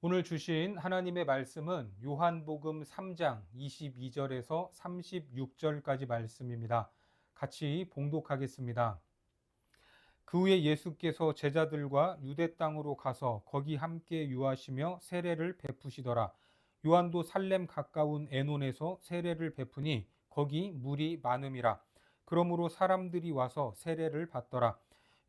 오늘 주신 하나님의 말씀은 요한복음 3장 22절에서 36절까지 말씀입니다. 같이 봉독하겠습니다. 그 후에 예수께서 제자들과 유대 땅으로 가서 거기 함께 유하시며 세례를 베푸시더라. 요한도 살렘 가까운 에논에서 세례를 베푸니 거기 물이 많음이라. 그러므로 사람들이 와서 세례를 받더라.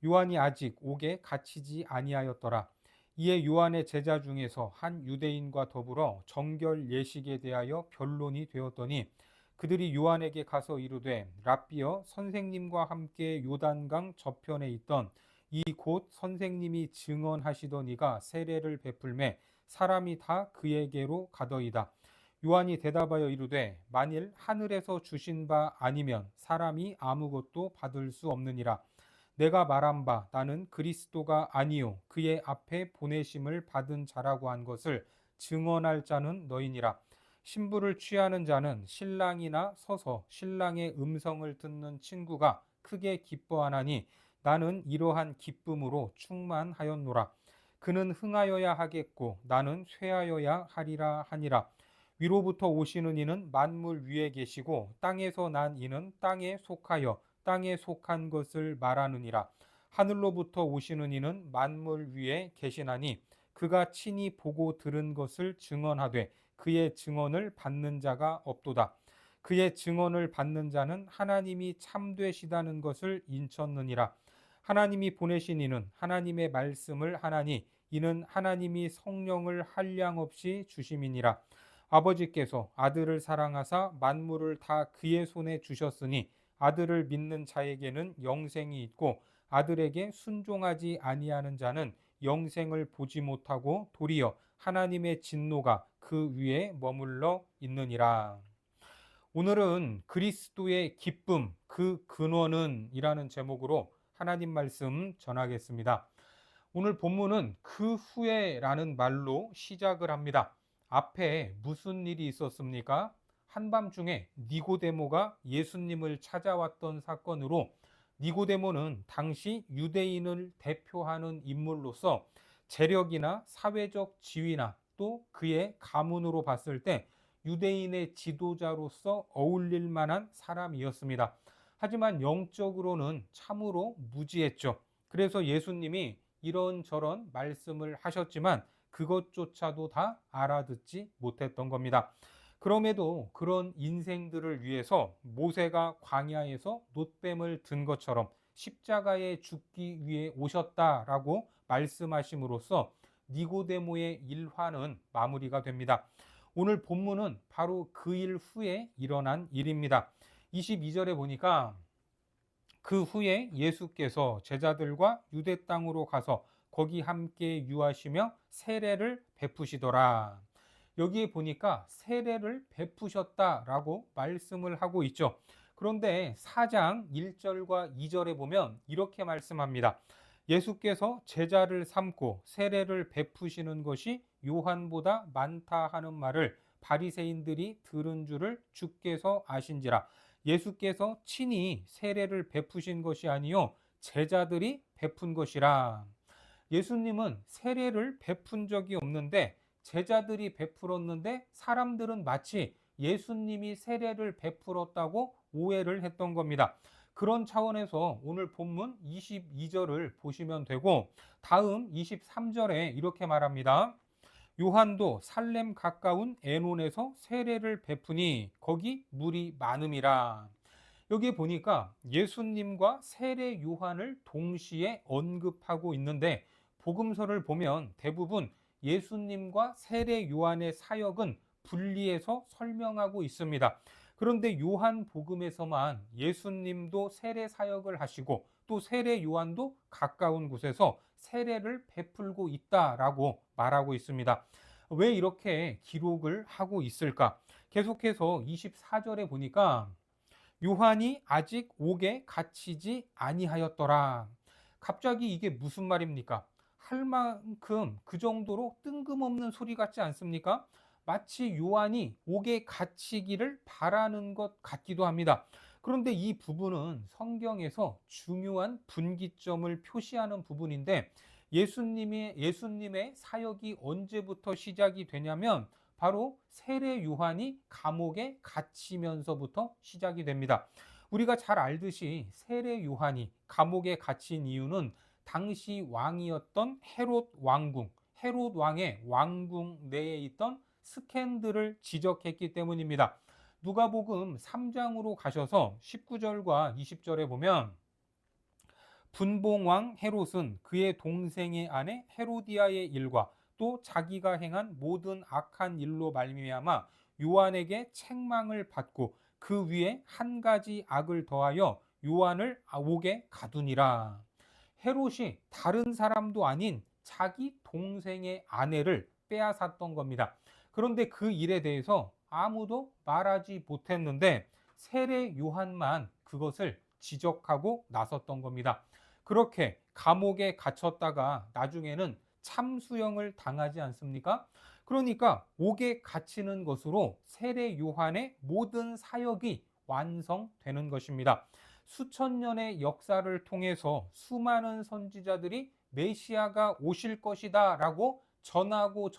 요한이 아직 옥에 갇히지 아니하였더라. 이에 요한의 제자 중에서 한 유대인과 더불어 정결 예식에 대하여 변론이 되었더니 그들이 요한에게 가서 이르되 랍비여, 선생님과 함께 요단강 저편에 있던 이 곧 선생님이 증언하시던 이가 세례를 베풀매 사람이 다 그에게로 가더이다. 요한이 대답하여 이르되 만일 하늘에서 주신 바 아니면 사람이 아무것도 받을 수 없느니라. 내가 말한 바 나는 그리스도가 아니요 그의 앞에 보내심을 받은 자라고 한 것을 증언할 자는 너희니라. 신부를 취하는 자는 신랑이나 서서 신랑의 음성을 듣는 친구가 크게 기뻐하나니 나는 이러한 기쁨으로 충만하였노라. 그는 흥하여야 하겠고 나는 쇠하여야 하리라 하니라. 위로부터 오시는 이는 만물 위에 계시고 땅에서 난 이는 땅에 속하여 땅에 속한 것을 말하느니라. 하늘로부터 오시는 이는 만물 위에 계시나니 그가 친히 보고 들은 것을 증언하되 그의 증언을 받는 자가 없도다. 그의 증언을 받는 자는 하나님이 참되시다는 것을 인쳤느니라. 하나님이 보내신 이는 하나님의 말씀을 하나니 이는 하나님이 성령을 한량없이 주심이니라. 아버지께서 아들을 사랑하사 만물을 다 그의 손에 주셨으니 아들을 믿는 자에게는 영생이 있고 아들에게 순종하지 아니하는 자는 영생을 보지 못하고 도리어 하나님의 진노가 그 위에 머물러 있느니라. 오늘은 그리스도의 기쁨, 그 근원은 이라는 제목으로 하나님 말씀 전하겠습니다. 오늘 본문은 그 후에라는 말로 시작을 합니다. 앞에 무슨 일이 있었습니까? 한밤중에 니고데모가 예수님을 찾아왔던 사건으로 니고데모는 당시 유대인을 대표하는 인물로서 재력이나 사회적 지위나 또 그의 가문으로 봤을 때 유대인의 지도자로서 어울릴 만한 사람이었습니다. 하지만 영적으로는 참으로 무지했죠. 그래서 예수님이 이런저런 말씀을 하셨지만 그것조차도 다 알아듣지 못했던 겁니다. 그럼에도 그런 인생들을 위해서 모세가 광야에서 놋뱀을 든 것처럼 십자가에 죽기 위해 오셨다라고 말씀하심으로써 니고데모의 일화는 마무리가 됩니다. 오늘 본문은 바로 그 일 후에 일어난 일입니다. 22절에 보니까 그 후에 예수께서 제자들과 유대 땅으로 가서 거기 함께 유하시며 세례를 베푸시더라. 여기에 보니까 세례를 베푸셨다라고 말씀을 하고 있죠. 그런데 4장 1절과 2절에 보면 이렇게 말씀합니다. 예수께서 제자를 삼고 세례를 베푸시는 것이 요한보다 많다 하는 말을 바리새인들이 들은 줄을 주께서 아신지라. 예수께서 친히 세례를 베푸신 것이 아니요 제자들이 베푼 것이라. 예수님은 세례를 베푼 적이 없는데 제자들이 베풀었는데 사람들은 마치 예수님이 세례를 베풀었다고 오해를 했던 겁니다. 그런 차원에서 오늘 본문 22절을 보시면 되고 다음 23절에 이렇게 말합니다. 요한도 살렘 가까운 에논에서 세례를 베푸니 거기 물이 많음이라. 여기 보니까 예수님과 세례 요한을 동시에 언급하고 있는데 복음서를 보면 대부분 예수님과 세례 요한의 사역은 분리해서 설명하고 있습니다. 그런데 요한 복음에서만 예수님도 세례 사역을 하시고 또 세례 요한도 가까운 곳에서 세례를 베풀고 있다라고 말하고 있습니다. 왜 이렇게 기록을 하고 있을까? 계속해서 24절에 보니까 요한이 아직 옥에 갇히지 아니하였더라. 갑자기 이게 무슨 말입니까? 할 만큼 그 정도로 뜬금없는 소리 같지 않습니까? 마치 요한이 옥에 갇히기를 바라는 것 같기도 합니다. 그런데 이 부분은 성경에서 중요한 분기점을 표시하는 부분인데 예수님의 사역이 언제부터 시작이 되냐면 바로 세례 요한이 감옥에 갇히면서부터 시작이 됩니다. 우리가 잘 알듯이 세례 요한이 감옥에 갇힌 이유는 당시 왕이었던 헤롯 왕의 왕궁 내에 있던 스캔들을 지적했기 때문입니다. 누가복음 3장으로 가셔서 19절과 20절에 보면 분봉왕 헤롯은 그의 동생의 아내 헤로디아의 일과 또 자기가 행한 모든 악한 일로 말미암아 요한에게 책망을 받고 그 위에 한 가지 악을 더하여 요한을 옥에 가두니라. 헤롯이 다른 사람도 아닌 자기 동생의 아내를 빼앗았던 겁니다. 그런데 그 일에 대해서 아무도 말하지 못했는데 세례 요한만 그것을 지적하고 나섰던 겁니다. 그렇게 감옥에 갇혔다가 나중에는 참수형을 당하지 않습니까? 그러니까 옥에 갇히는 것으로 세례 요한의 모든 사역이 완성되는 것입니다. 수천 년의 역사를 통해서 수많은 선지자들이 메시아가 오실 것이다 라고 전하고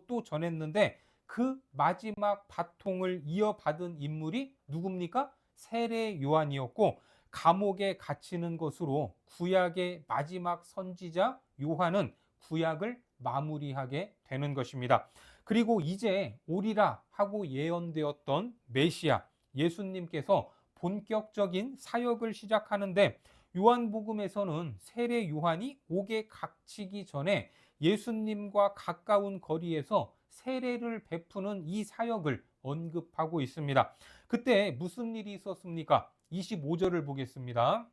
또 전했는데 그 마지막 바통을 이어받은 인물이 누굽니까? 세례 요한이었고 감옥에 갇히는 것으로 구약의 마지막 선지자 요한은 구약을 마무리하게 되는 것입니다. 그리고 이제 오리라 하고 예언되었던 메시아 예수님께서 본격적인 사역을 시작하는데 요한복음에서는 세례 요한이 옥에 갇히기 전에 예수님과 가까운 거리에서 세례를 베푸는 이 사역을 언급하고 있습니다. 그때 무슨 일이 있었습니까? 25절을 보겠습니다.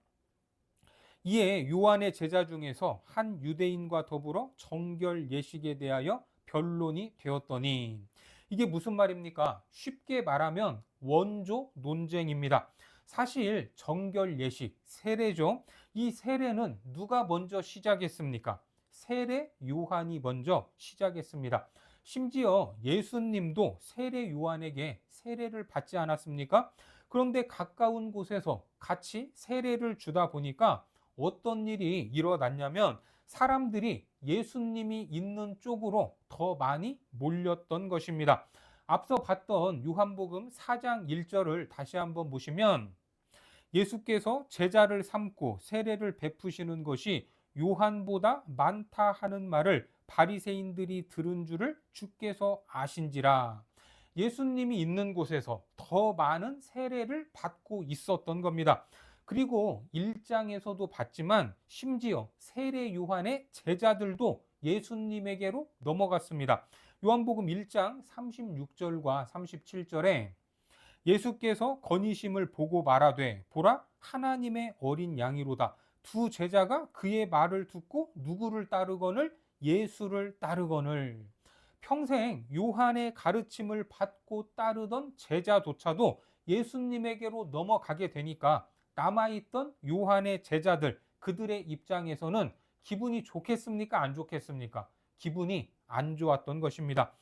이에 요한의 제자 중에서 한 유대인과 더불어 정결 예식에 대하여 변론이 되었더니 이게 무슨 말입니까? 쉽게 말하면 원조 논쟁입니다. 사실 정결 예식, 세례죠. 이 세례는 누가 먼저 시작했습니까? 세례 요한이 먼저 시작했습니다. 심지어 예수님도 세례 요한에게 세례를 받지 않았습니까? 그런데 가까운 곳에서 같이 세례를 주다 보니까 어떤 일이 일어났냐면 사람들이 예수님이 있는 쪽으로 더 많이 몰렸던 것입니다. 앞서 봤던 요한복음 4장 1절을 다시 한번 보시면 예수께서 제자를 삼고 세례를 베푸시는 것이 요한보다 많다 하는 말을 바리새인들이 들은 줄을 주께서 아신지라. 예수님이 있는 곳에서 더 많은 세례를 받고 있었던 겁니다. 그리고 1장에서도 봤지만 심지어 세례 요한의 제자들도 예수님에게로 넘어갔습니다. 요한복음 1장 36절과 37절에 예수께서 건의심을 보고 말하되 보라 하나님의 어린 양이로다. 두 제자가 그의 말을 듣고 누구를 따르거늘 예수를 따르거늘. 평생 요한의 가르침을 받고 따르던 제자조차도 예수님에게로 넘어가게 되니까 남아있던 요한의 제자들 그들의 입장에서는 기분이 좋겠습니까? 안 좋겠습니까? 기분이 안 좋았던 것입니다.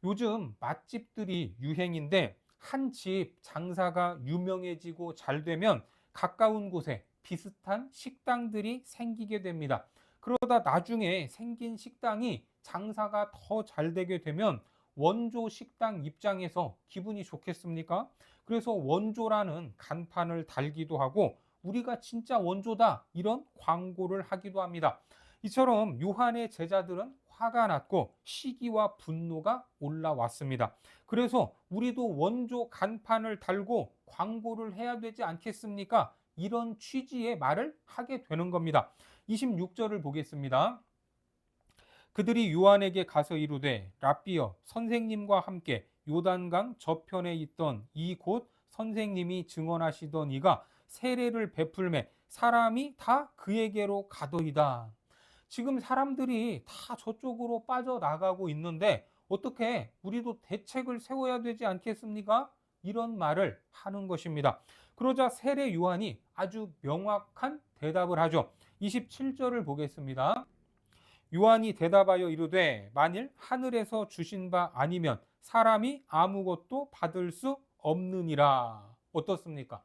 요즘 맛집들이 유행인데 한 집 장사가 유명해지고 잘 되면 가까운 곳에 비슷한 식당들이 생기게 됩니다. 그러다 나중에 생긴 식당이 장사가 더 잘 되게 되면 원조 식당 입장에서 기분이 좋겠습니까? 그래서 원조라는 간판을 달기도 하고 우리가 진짜 원조다 이런 광고를 하기도 합니다. 이처럼 요한의 제자들은 화가 났고 시기와 분노가 올라왔습니다. 그래서 우리도 원조 간판을 달고 광고를 해야 되지 않겠습니까? 이런 취지의 말을 하게 되는 겁니다. 26절을 보겠습니다. 그들이 요한에게 가서 이르되 랍비여 선생님과 함께 요단강 저편에 있던 이 곳 선생님이 증언하시던 이가 세례를 베풀매 사람이 다 그에게로 가더이다. 지금 사람들이 다 저쪽으로 빠져나가고 있는데 어떻게 우리도 대책을 세워야 되지 않겠습니까? 이런 말을 하는 것입니다. 그러자 세례 요한이 아주 명확한 대답을 하죠. 27절을 보겠습니다. 요한이 대답하여 이르되 만일 하늘에서 주신 바 아니면 사람이 아무것도 받을 수 없느니라. 어떻습니까?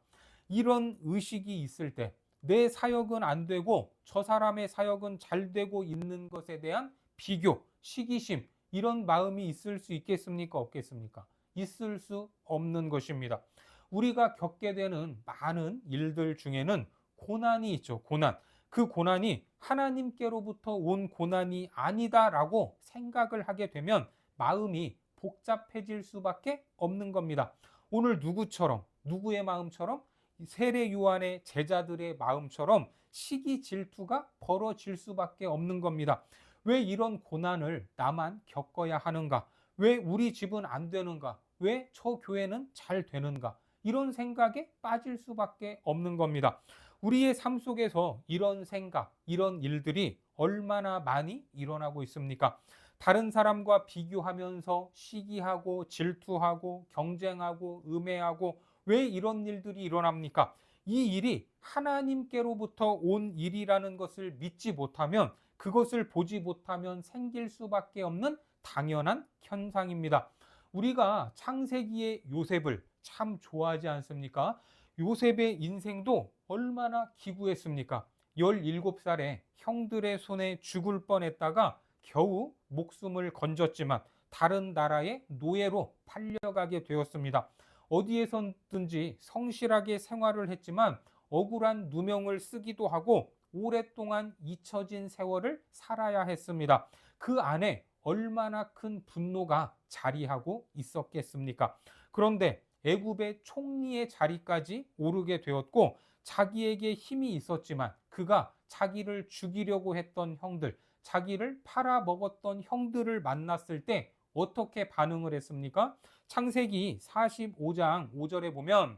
이런 의식이 있을 때 내 사역은 안 되고 저 사람의 사역은 잘 되고 있는 것에 대한 비교, 시기심, 이런 마음이 있을 수 있겠습니까? 없겠습니까? 있을 수 없는 것입니다. 우리가 겪게 되는 많은 일들 중에는 고난이 있죠. 고난. 그 고난이 하나님께로부터 온 고난이 아니다라고 생각을 하게 되면 마음이 복잡해질 수밖에 없는 겁니다. 오늘 누구처럼, 누구의 마음처럼, 세례 요한의 제자들의 마음처럼 시기 질투가 벌어질 수밖에 없는 겁니다. 왜 이런 고난을 나만 겪어야 하는가? 왜 우리 집은 안 되는가? 왜 저 교회는 잘 되는가? 이런 생각에 빠질 수밖에 없는 겁니다. 우리의 삶 속에서 이런 생각, 이런 일들이 얼마나 많이 일어나고 있습니까? 다른 사람과 비교하면서 시기하고 질투하고 경쟁하고 음해하고, 왜 이런 일들이 일어납니까? 이 일이 하나님께로부터 온 일이라는 것을 믿지 못하면, 그것을 보지 못하면 생길 수밖에 없는 당연한 현상입니다. 우리가 창세기의 요셉을 참 좋아하지 않습니까? 요셉의 인생도 얼마나 기구했습니까? 17살에 형들의 손에 죽을 뻔했다가 겨우 목숨을 건졌지만 다른 나라의 노예로 팔려가게 되었습니다. 어디에서든지 성실하게 생활을 했지만 억울한 누명을 쓰기도 하고 오랫동안 잊혀진 세월을 살아야 했습니다. 그 안에 얼마나 큰 분노가 자리하고 있었겠습니까? 그런데 애굽의 총리의 자리까지 오르게 되었고, 자기에게 힘이 있었지만 그가 자기를 죽이려고 했던 형들, 자기를 팔아먹었던 형들을 만났을 때 어떻게 반응을 했습니까? 창세기 45장 5절에 보면,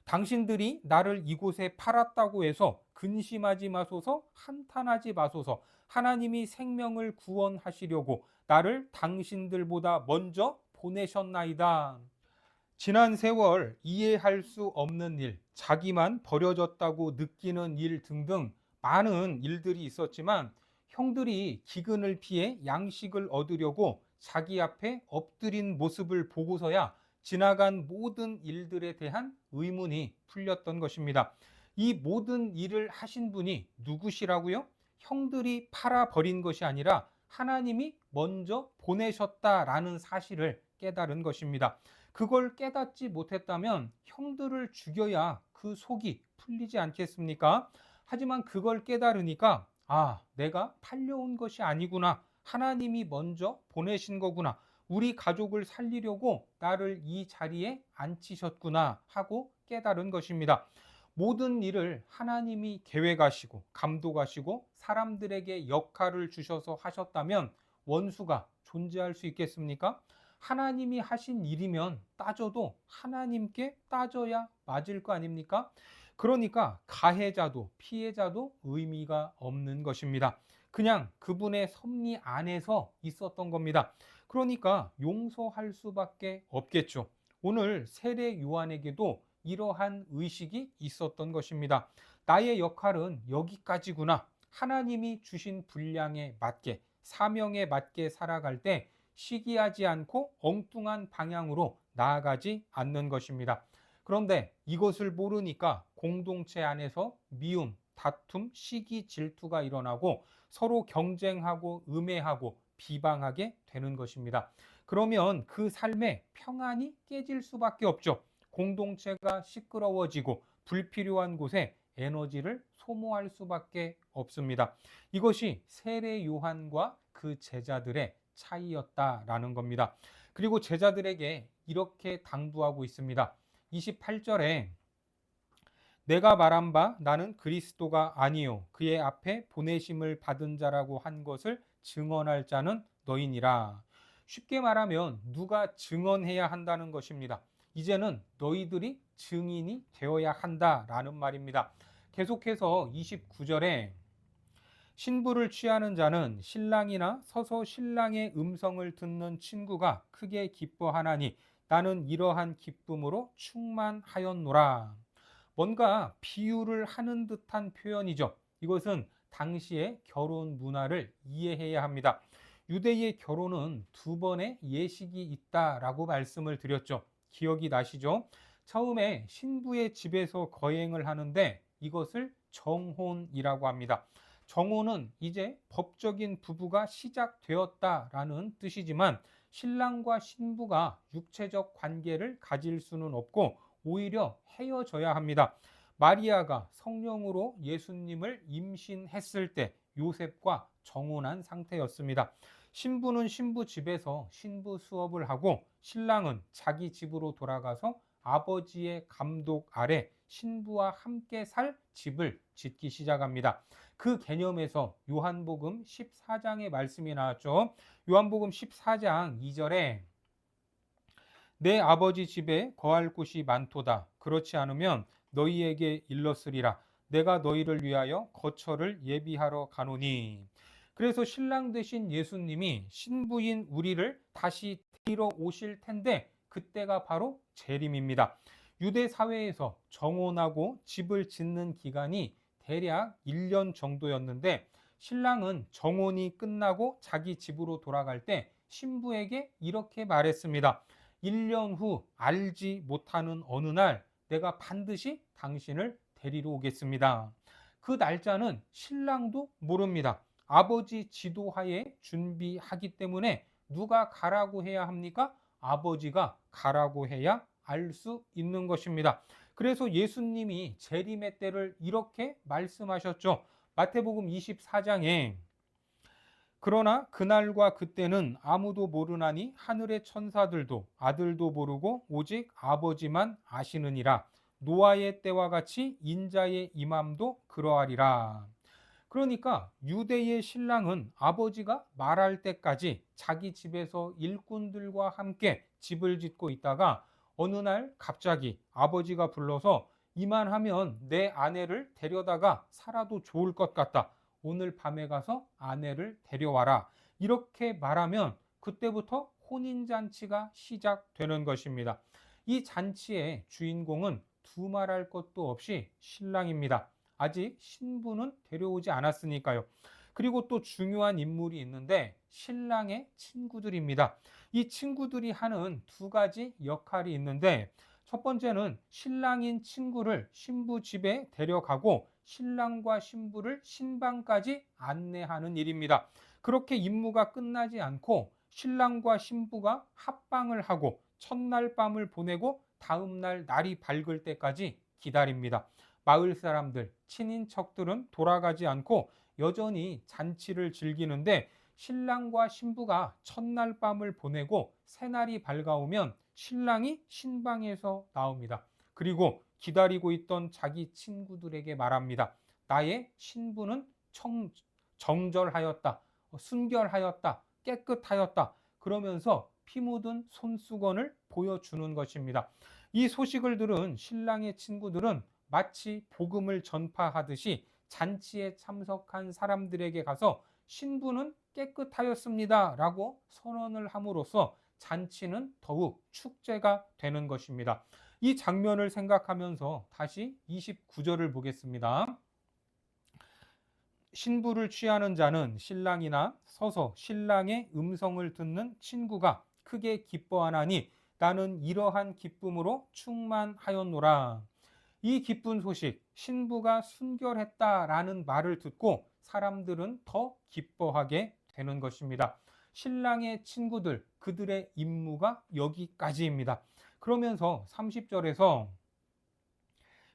당신들이 나를 이곳에 팔았다고 해서 근심하지 마소서, 한탄하지 마소서. 하나님이 생명을 구원하시려고 나를 당신들보다 먼저 보내셨나이다. 지난 세월 이해할 수 없는 일, 자기만 버려졌다고 느끼는 일 등등 많은 일들이 있었지만, 형들이 기근을 피해 양식을 얻으려고 자기 앞에 엎드린 모습을 보고서야 지나간 모든 일들에 대한 의문이 풀렸던 것입니다. 이 모든 일을 하신 분이 누구시라고요? 형들이 팔아버린 것이 아니라 하나님이 먼저 보내셨다라는 사실을 깨달은 것입니다. 그걸 깨닫지 못했다면 형들을 죽여야 그 속이 풀리지 않겠습니까? 하지만 그걸 깨달으니까, 아, 내가 팔려온 것이 아니구나. 하나님이 먼저 보내신 거구나. 우리 가족을 살리려고 나를 이 자리에 앉히셨구나 하고 깨달은 것입니다. 모든 일을 하나님이 계획하시고 감독하시고 사람들에게 역할을 주셔서 하셨다면 원수가 존재할 수 있겠습니까? 하나님이 하신 일이면 따져도 하나님께 따져야 맞을 거 아닙니까? 그러니까 가해자도 피해자도 의미가 없는 것입니다. 그냥 그분의 섭리 안에서 있었던 겁니다. 그러니까 용서할 수밖에 없겠죠. 오늘 세례 요한에게도 이러한 의식이 있었던 것입니다. 나의 역할은 여기까지구나. 하나님이 주신 분량에 맞게, 사명에 맞게 살아갈 때 시기하지 않고 엉뚱한 방향으로 나아가지 않는 것입니다. 그런데 이것을 모르니까 공동체 안에서 미움, 다툼, 시기, 질투가 일어나고 서로 경쟁하고 음해하고 비방하게 되는 것입니다. 그러면 그 삶의 평안이 깨질 수밖에 없죠. 공동체가 시끄러워지고 불필요한 곳에 에너지를 소모할 수밖에 없습니다. 이것이 세례 요한과 그 제자들의 차이였다라는 겁니다. 그리고 제자들에게 이렇게 당부하고 있습니다. 28절에 내가 말한 바 나는 그리스도가 아니요 그의 앞에 보내심을 받은 자라고 한 것을 증언할 자는 너희니라. 쉽게 말하면 누가 증언해야 한다는 것입니다. 이제는 너희들이 증인이 되어야 한다라는 말입니다. 계속해서 29절에 신부를 취하는 자는 신랑이나 서서 신랑의 음성을 듣는 친구가 크게 기뻐하나니 나는 이러한 기쁨으로 충만하였노라. 뭔가 비유를 하는 듯한 표현이죠. 이것은 당시의 결혼 문화를 이해해야 합니다. 유대의 결혼은 두 번의 예식이 있다라고 말씀을 드렸죠. 기억이 나시죠? 처음에 신부의 집에서 거행을 하는데 이것을 정혼이라고 합니다. 정혼은 이제 법적인 부부가 시작되었다라는 뜻이지만 신랑과 신부가 육체적 관계를 가질 수는 없고 오히려 헤어져야 합니다. 마리아가 성령으로 예수님을 임신했을 때 요셉과 정혼한 상태였습니다. 신부는 신부 집에서 신부 수업을 하고 신랑은 자기 집으로 돌아가서 아버지의 감독 아래 신부와 함께 살 집을 짓기 시작합니다. 그 개념에서 요한복음 14장의 말씀이 나왔죠. 요한복음 14장 2절에 내 아버지 집에 거할 곳이 많도다. 그렇지 않으면 너희에게 일렀으리라. 내가 너희를 위하여 거처를 예비하러 가노니. 그래서 신랑 되신 예수님이 신부인 우리를 다시 데리러 오실 텐데 그때가 바로 재림입니다. 유대 사회에서 정혼하고 집을 짓는 기간이 대략 1년 정도였는데 신랑은 정혼이 끝나고 자기 집으로 돌아갈 때 신부에게 이렇게 말했습니다. 1년 후 알지 못하는 어느 날 내가 반드시 당신을 데리러 오겠습니다. 그 날짜는 신랑도 모릅니다. 아버지 지도하에 준비하기 때문에 누가 가라고 해야 합니까? 아버지가 가라고 해야 알 수 있는 것입니다. 그래서 예수님이 재림의 때를 이렇게 말씀하셨죠. 마태복음 24장에 그러나 그날과 그때는 아무도 모르나니 하늘의 천사들도 아들도 모르고 오직 아버지만 아시느니라. 노아의 때와 같이 인자의 임함도 그러하리라. 그러니까 유대의 신랑은 아버지가 말할 때까지 자기 집에서 일꾼들과 함께 집을 짓고 있다가 어느 날 갑자기 아버지가 불러서 이만하면 내 아내를 데려다가 살아도 좋을 것 같다. 오늘 밤에 가서 아내를 데려와라. 이렇게 말하면 그때부터 혼인잔치가 시작되는 것입니다. 이 잔치의 주인공은 두말할 것도 없이 신랑입니다. 아직 신부는 데려오지 않았으니까요. 그리고 또 중요한 인물이 있는데 신랑의 친구들입니다. 이 친구들이 하는 두 가지 역할이 있는데 첫 번째는 신랑인 친구를 신부 집에 데려가고 신랑과 신부를 신방까지 안내하는 일입니다. 그렇게 임무가 끝나지 않고 신랑과 신부가 합방을 하고 첫날 밤을 보내고 다음날 날이 밝을 때까지 기다립니다. 마을 사람들, 친인척들은 돌아가지 않고 여전히 잔치를 즐기는데 신랑과 신부가 첫날 밤을 보내고 새날이 밝아오면 신랑이 신방에서 나옵니다. 그리고 기다리고 있던 자기 친구들에게 말합니다. 나의 신부는 정절하였다, 순결하였다, 깨끗하였다. 그러면서 피 묻은 손수건을 보여주는 것입니다. 이 소식을 들은 신랑의 친구들은 마치 복음을 전파하듯이 잔치에 참석한 사람들에게 가서 신부는 깨끗하였습니다 라고 선언을 함으로써 잔치는 더욱 축제가 되는 것입니다. 이 장면을 생각하면서 다시 29절을 보겠습니다. 신부를 취하는 자는 신랑이나 서서 신랑의 음성을 듣는 친구가 크게 기뻐하나니 나는 이러한 기쁨으로 충만하였노라. 이 기쁜 소식, 신부가 순결했다라는 말을 듣고 사람들은 더 기뻐하게 되는 것입니다. 신랑의 친구들, 그들의 임무가 여기까지입니다. 그러면서 30절에서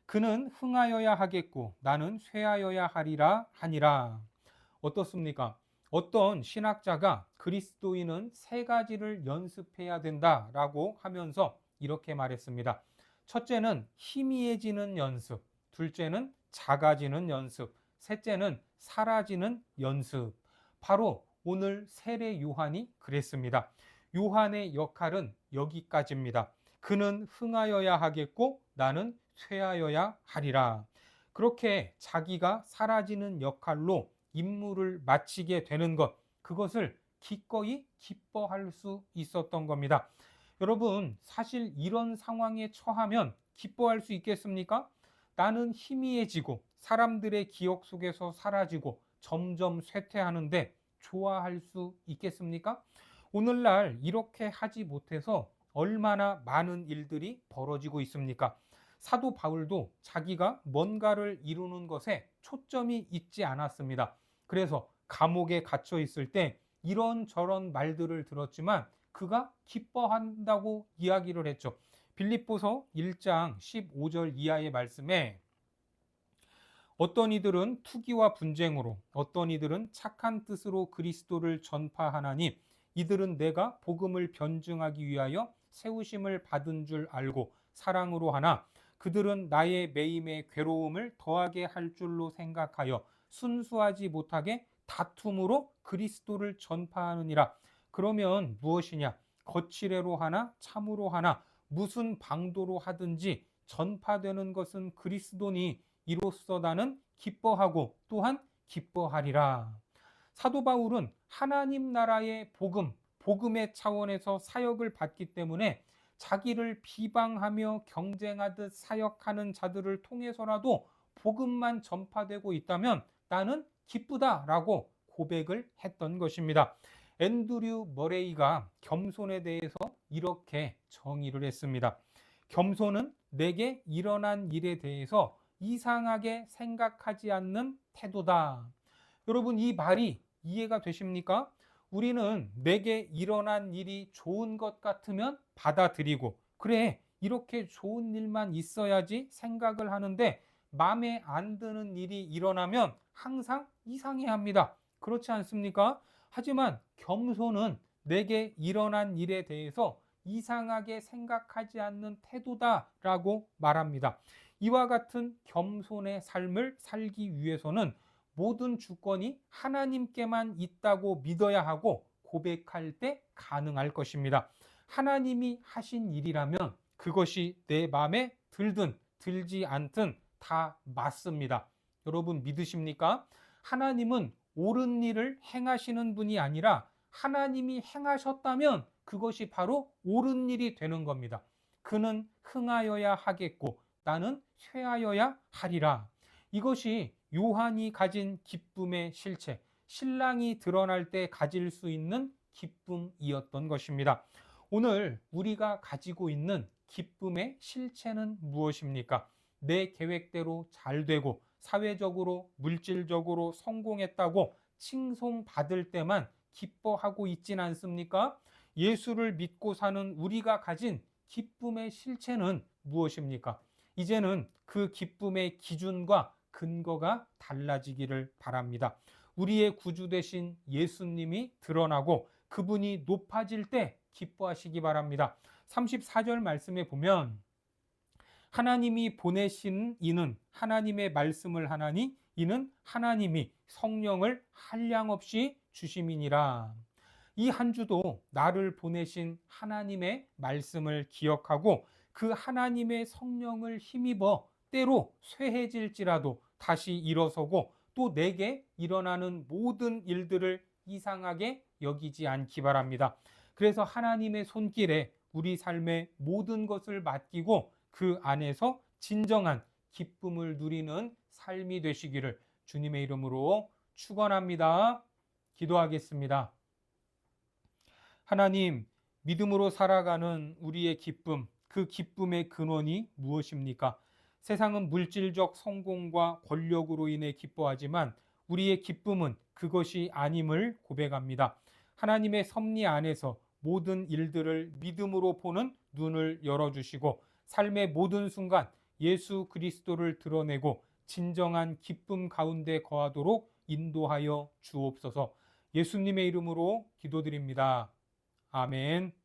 그는 흥하여야 하겠고 나는 쇠하여야 하리라 하니라. 어떻습니까? 어떤 신학자가 그리스도인은 세 가지를 연습해야 된다라고 하면서 이렇게 말했습니다. 첫째는 희미해지는 연습, 둘째는 작아지는 연습, 셋째는 사라지는 연습. 바로 오늘 세례 요한이 그랬습니다. 요한의 역할은 여기까지입니다. 그는 흥하여야 하겠고 나는 쇠하여야 하리라. 그렇게 자기가 사라지는 역할로 임무를 마치게 되는 것, 그것을 기꺼이 기뻐할 수 있었던 겁니다. 여러분, 사실 이런 상황에 처하면 기뻐할 수 있겠습니까? 나는 희미해지고 사람들의 기억 속에서 사라지고 점점 쇠퇴하는데 좋아할 수 있겠습니까? 오늘날 이렇게 하지 못해서 얼마나 많은 일들이 벌어지고 있습니까? 사도 바울도 자기가 뭔가를 이루는 것에 초점이 있지 않았습니다. 그래서 감옥에 갇혀 있을 때 이런저런 말들을 들었지만 그가 기뻐한다고 이야기를 했죠. 빌립보서 1장 15절 이하의 말씀에 어떤 이들은 투기와 분쟁으로, 어떤 이들은 착한 뜻으로 그리스도를 전파하나니 이들은 내가 복음을 변증하기 위하여 세우심을 받은 줄 알고 사랑으로 하나 그들은 나의 매임의 괴로움을 더하게 할 줄로 생각하여 순수하지 못하게 다툼으로 그리스도를 전파하느니라. 그러면 무엇이냐? 거칠애로 하나 참으로 하나 무슨 방도로 하든지 전파되는 것은 그리스도니 이로써 나는 기뻐하고 또한 기뻐하리라. 사도 바울은 하나님 나라의 복음의 차원에서 사역을 받기 때문에 자기를 비방하며 경쟁하듯 사역하는 자들을 통해서라도 복음만 전파되고 있다면 나는 기쁘다라고 고백을 했던 것입니다. 앤드류 머레이가 겸손에 대해서 이렇게 정의를 했습니다. 겸손은 내게 일어난 일에 대해서 이상하게 생각하지 않는 태도다. 여러분, 이 말이 이해가 되십니까? 우리는 내게 일어난 일이 좋은 것 같으면 받아들이고, 그래, 이렇게 좋은 일만 있어야지 생각을 하는데, 마음에 안 드는 일이 일어나면 항상 이상해 합니다. 그렇지 않습니까? 하지만 겸손은 내게 일어난 일에 대해서 이상하게 생각하지 않는 태도다라고 말합니다. 이와 같은 겸손의 삶을 살기 위해서는 모든 주권이 하나님께만 있다고 믿어야 하고 고백할 때 가능할 것입니다. 하나님이 하신 일이라면 그것이 내 마음에 들든 들지 않든 다 맞습니다. 여러분 믿으십니까? 하나님은 옳은 일을 행하시는 분이 아니라 하나님이 행하셨다면 그것이 바로 옳은 일이 되는 겁니다. 그는 흥하여야 하겠고 나는 쇠하여야 하리라. 이것이 요한이 가진 기쁨의 실체, 신랑이 드러날 때 가질 수 있는 기쁨이었던 것입니다. 오늘 우리가 가지고 있는 기쁨의 실체는 무엇입니까? 내 계획대로 잘 되고 사회적으로, 물질적으로 성공했다고 칭송받을 때만 기뻐하고 있진 않습니까? 예수를 믿고 사는 우리가 가진 기쁨의 실체는 무엇입니까? 이제는 그 기쁨의 기준과 근거가 달라지기를 바랍니다. 우리의 구주 되신 예수님이 드러나고 그분이 높아질 때 기뻐하시기 바랍니다. 34절 말씀에 보면 하나님이 보내신 이는 하나님의 말씀을 하나니 이는 하나님이 성령을 한량없이 주심이니라. 이 한 주도 나를 보내신 하나님의 말씀을 기억하고 그 하나님의 성령을 힘입어 때로 쇠해질지라도 다시 일어서고 또 내게 일어나는 모든 일들을 이상하게 여기지 않기 바랍니다. 그래서 하나님의 손길에 우리 삶의 모든 것을 맡기고 그 안에서 진정한 기쁨을 누리는 삶이 되시기를 주님의 이름으로 축원합니다. 기도하겠습니다. 하나님, 믿음으로 살아가는 우리의 기쁨, 그 기쁨의 근원이 무엇입니까? 세상은 물질적 성공과 권력으로 인해 기뻐하지만 우리의 기쁨은 그것이 아님을 고백합니다. 하나님의 섭리 안에서 모든 일들을 믿음으로 보는 눈을 열어주시고 삶의 모든 순간 예수 그리스도를 드러내고 진정한 기쁨 가운데 거하도록 인도하여 주옵소서. 예수님의 이름으로 기도드립니다. 아멘.